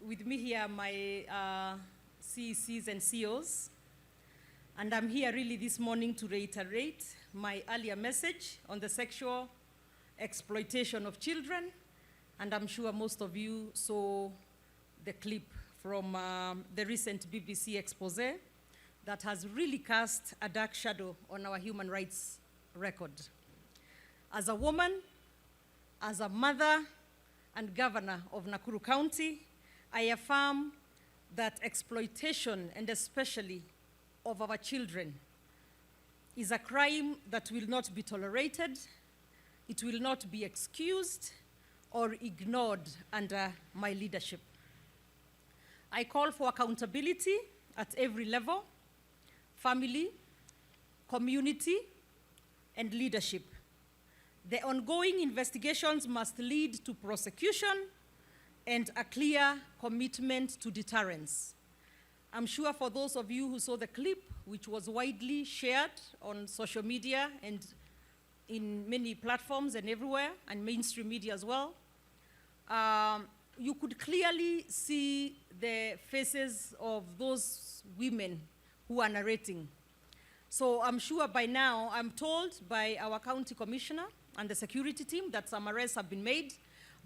with me here, my CECs and CEOs. And I'm here really this morning to reiterate my earlier message on the sexual exploitation of children. And I'm sure most of you saw the clip from the recent BBC expose that has really cast a dark shadow on our human rights record. As a woman, as a mother and governor of Nakuru County, I affirm that exploitation, and especially of our children, is a crime that will not be tolerated, it will not be excused or ignored under my leadership. I call for accountability at every level: family, community, and leadership. The ongoing investigations must lead to prosecution and a clear commitment to deterrence. I'm sure for those of you who saw the clip, which was widely shared on social media and in many platforms and everywhere, and mainstream media as well, you could clearly see the faces of those women who are narrating. So I'm sure by now, I'm told by our county commissioner and the security team that some arrests have been made,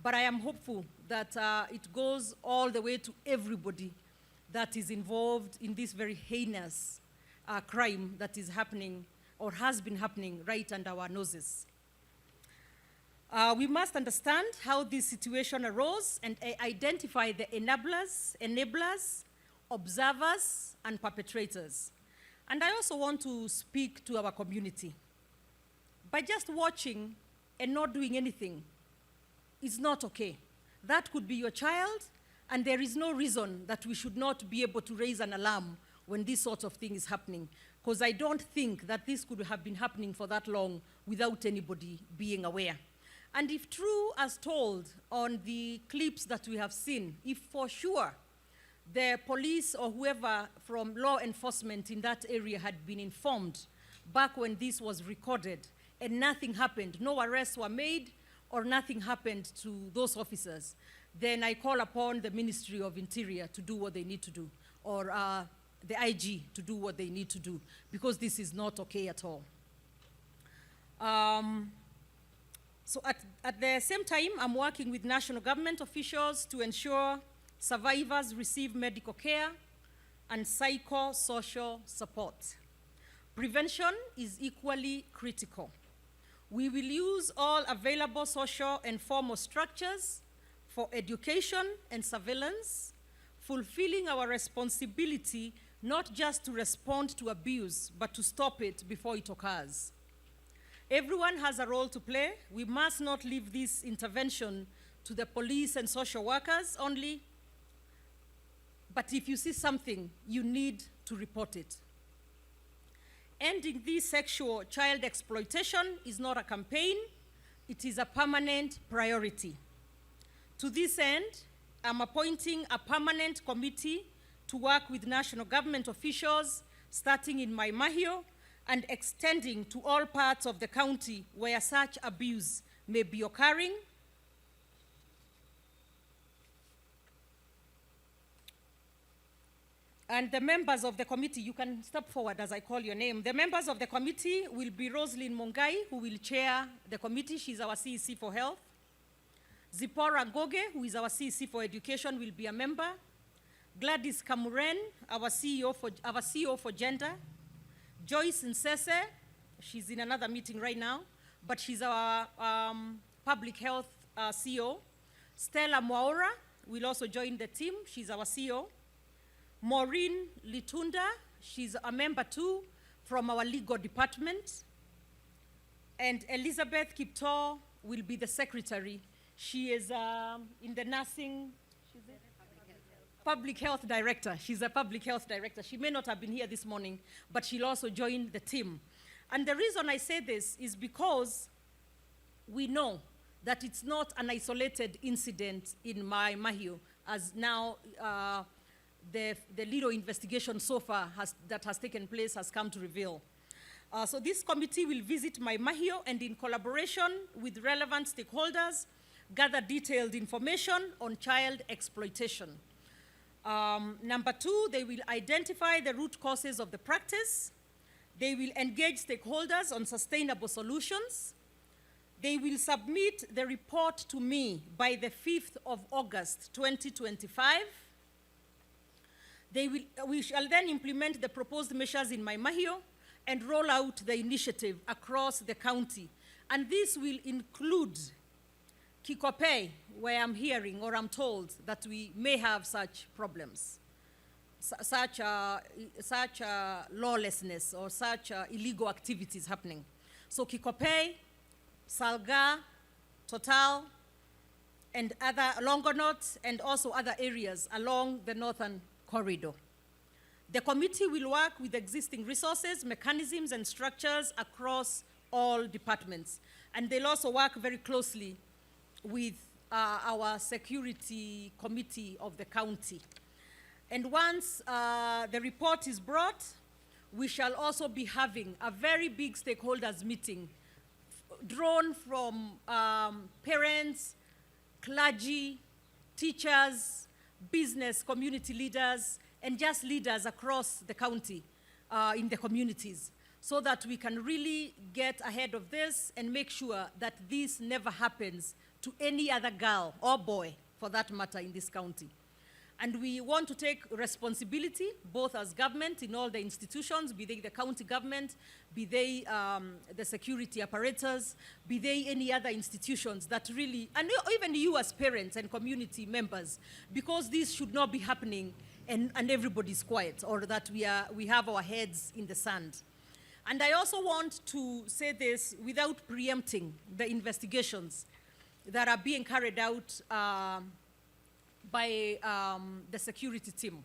but I am hopeful that it goes all the way to everybody that is involved in this very heinous crime that is happening or has been happening right under our noses. We must understand how this situation arose and identify the enablers, observers, and perpetrators. And I also want to speak to our community. By just watching and not doing anything is not okay. That could be your child, and there is no reason that we should not be able to raise an alarm when this sort of thing is happening, because I don't think that this could have been happening for that long without anybody being aware. And if true as told on the clips that we have seen, if for sure the police or whoever from law enforcement in that area had been informed back when this was recorded and nothing happened, no arrests were made or nothing happened to those officers, then I call upon the Ministry of Interior to do what they need to do, or the IG to do what they need to do, because this is not okay at all. So at the same time, I'm working with national government officials to ensure survivors receive medical care and psychosocial support. Prevention is equally critical. We will use all available social and formal structures for education and surveillance, fulfilling our responsibility not just to respond to abuse, but to stop it before it occurs. Everyone has a role to play. We must not leave this intervention to the police and social workers only, but if you see something, you need to report it. Ending this sexual child exploitation is not a campaign, it is a permanent priority. To this end, I'm appointing a permanent committee to work with national government officials, starting in Mahiu and extending to all parts of the county where such abuse may be occurring. And the members of the committee, you can step forward as I call your name. The members of the committee will be Roslyn Mongai, who will chair the committee. She's our CEC for Health. Zipporah Goge, who is our CEC for Education, will be a member. Gladys Kamuren, our CEO for Gender. Joyce Nsese, she's in another meeting right now, but she's our Public Health CEO. Stella Mwaura will also join the team. She's our CEO. Maureen Litunda, she's a member too from our legal department. And Elizabeth Kipto will be the secretary. She is in the nursing, public health director. She's a public health director. She may not have been here this morning, but she'll also join the team. And the reason I say this is because we know that it's not an isolated incident in Mahiu, as now the little investigation so far that has taken place has come to reveal. So this committee will visit Mahiu and in collaboration with relevant stakeholders, gather detailed information on child exploitation. Number 2, they will identify the root causes of the practice. They will engage stakeholders on sustainable solutions. They will submit the report to me by the 5th of August, 2025. We shall then implement the proposed measures in Mahiu and roll out the initiative across the county. And this will include Kikope, where I'm hearing or I'm told that we may have such problems, such lawlessness or such illegal activities happening. So Kikope, Salga, Total, and other Longonot, and also other areas along the northern corridor. The committee will work with existing resources, mechanisms, and structures across all departments. And they'll also work very closely with our security committee of the county. And once the report is brought, we shall also be having a very big stakeholders meeting drawn from parents, clergy, teachers, business community leaders, and just leaders across the county in the communities, so that we can really get ahead of this and make sure that this never happens to any other girl or boy, for that matter, in this county. And we want to take responsibility, both as government in all the institutions, be they the county government, be they the security apparatus, be they any other institutions that really, and even you as parents and community members, because this should not be happening and everybody's quiet, or that we have our heads in the sand. And I also want to say this without preempting the investigations that are being carried out by the security team.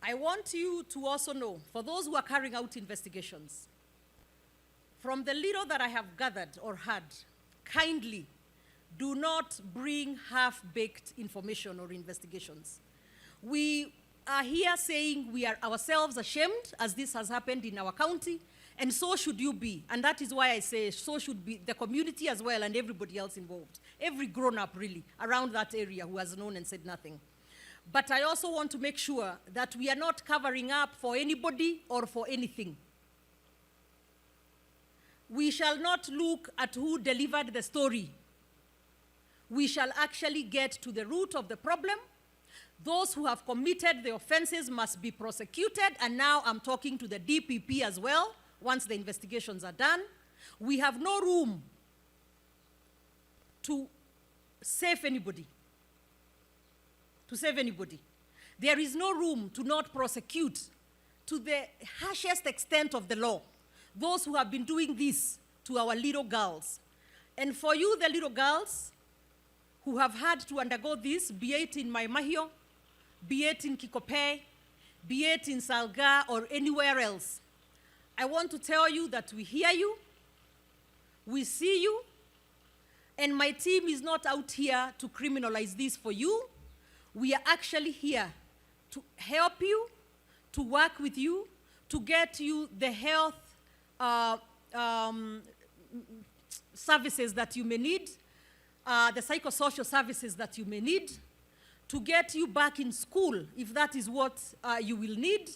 I want you to also know, for those who are carrying out investigations, from the little that I have gathered or heard, kindly do not bring half-baked information or investigations. We are here saying we are ourselves ashamed as this has happened in our county, and so should you be. And that is why I say so should be the community as well and everybody else involved. Every grown-up really around that area who has known and said nothing. But I also want to make sure that we are not covering up for anybody or for anything. We shall not look at who delivered the story. We shall actually get to the root of the problem. Those who have committed the offenses must be prosecuted, and now I'm talking to the DPP as well, once the investigations are done. We have no room to save anybody. There is no room to not prosecute to the harshest extent of the law those who have been doing this to our little girls. And for you, the little girls who have had to undergo this, be it in Mahiu, be it in Kikope, be it in Salga or anywhere else, I want to tell you that we hear you, we see you, and my team is not out here to criminalize this for you. We are actually here to help you, to work with you, to get you the health services that you may need, the psychosocial services that you may need, to get you back in school if that is what you will need,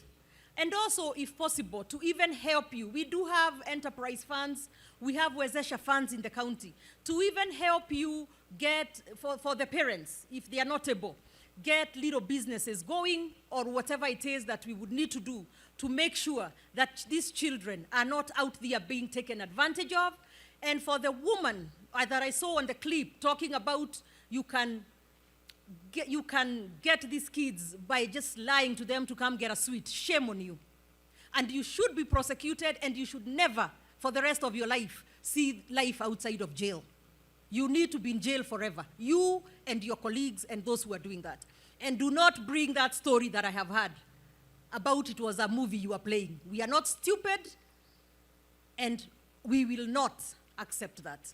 and also, if possible, to even help you. We do have enterprise funds, we have Wezesha funds in the county, to even help you get, for the parents, if they are not able, get little businesses going, or whatever it is that we would need to do to make sure that these children are not out there being taken advantage of. And for the woman that I saw on the clip talking about you can get these kids by just lying to them to come get a sweet, shame on you. And you should be prosecuted, and you should never, for the rest of your life, see life outside of jail. You need to be in jail forever, you and your colleagues and those who are doing that. And do not bring that story that I have heard about it was a movie you are playing. We are not stupid, and we will not accept that.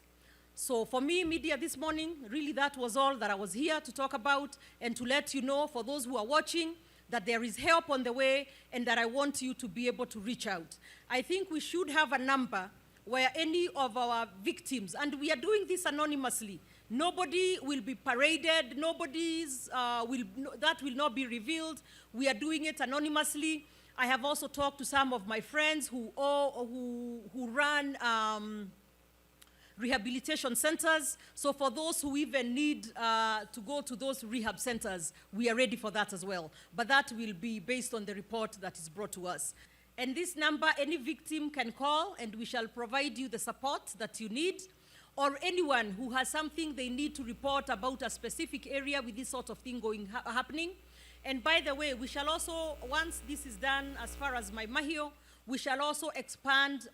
So for me, media this morning, really that was all that I was here to talk about, and to let you know, for those who are watching, that there is help on the way, and that I want you to be able to reach out. I think we should have a number where any of our victims, and we are doing this anonymously, nobody will be paraded, that will not be revealed. We are doing it anonymously. I have also talked to some of my friends who run rehabilitation centers. So for those who even need to go to those rehab centers, we are ready for that as well. But that will be based on the report that is brought to us. And this number, any victim can call, and we shall provide you the support that you need, or anyone who has something they need to report about a specific area with this sort of thing happening. And by the way, we shall also, once this is done as far as my Mahiu, we shall also expand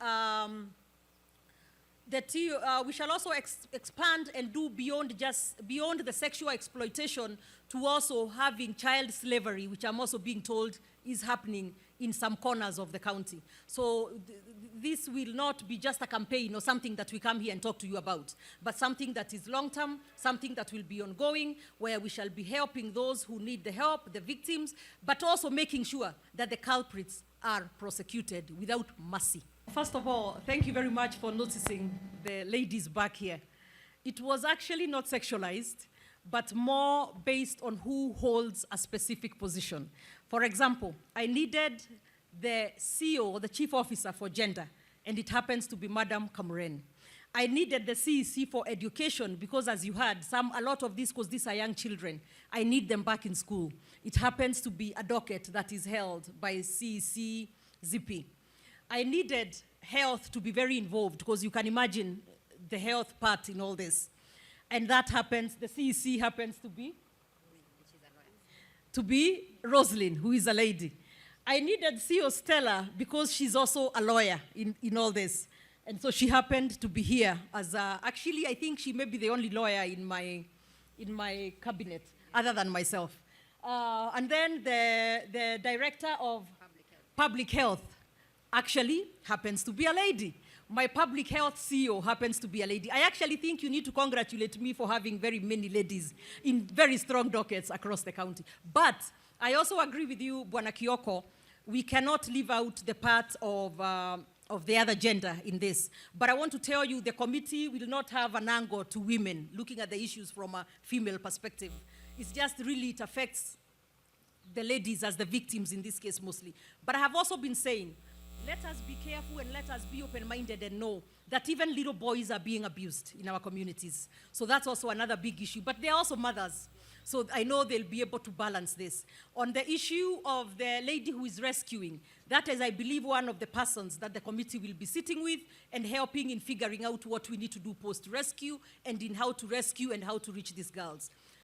expand and do beyond the sexual exploitation to also having child slavery, which I'm also being told is happening in some corners of the county. So this will not be just a campaign or something that we come here and talk to you about, but something that is long-term, something that will be ongoing, where we shall be helping those who need the help, the victims, but also making sure that the culprits are prosecuted without mercy. First of all, thank you very much for noticing the ladies back here. It was actually not sexualized, but more based on who holds a specific position. For example, I needed the CEO, the chief officer for gender, and it happens to be Madam Cameron. I needed the CEC for education because, as you heard, a lot of this, because these are young children, I need them back in school. It happens to be a docket that is held by CEC ZP. I needed health to be very involved because you can imagine the health part in all this. And that happens, the CEC happens to be Roslyn, who is a lady. I needed CEO Stella because she's also a lawyer in all this. And so she happened to be here as actually, I think she may be the only lawyer in my cabinet, other than myself. And then the director of public health actually happens to be a lady. My public health CEO happens to be a lady. I actually think you need to congratulate me for having very many ladies in very strong dockets across the county. But I also agree with you, Bwana Kioko, we cannot leave out the part of the other gender in this. But I want to tell you the committee will not have an angle to women looking at the issues from a female perspective. It's just really, it affects the ladies as the victims in this case mostly. But I have also been saying, let us be careful and let us be open-minded and know that even little boys are being abused in our communities. So that's also another big issue. But they're also mothers. So I know they'll be able to balance this. On the issue of the lady who is rescuing, that is, I believe, one of the persons that the committee will be sitting with and helping in figuring out what we need to do post-rescue and in how to rescue and how to reach these girls.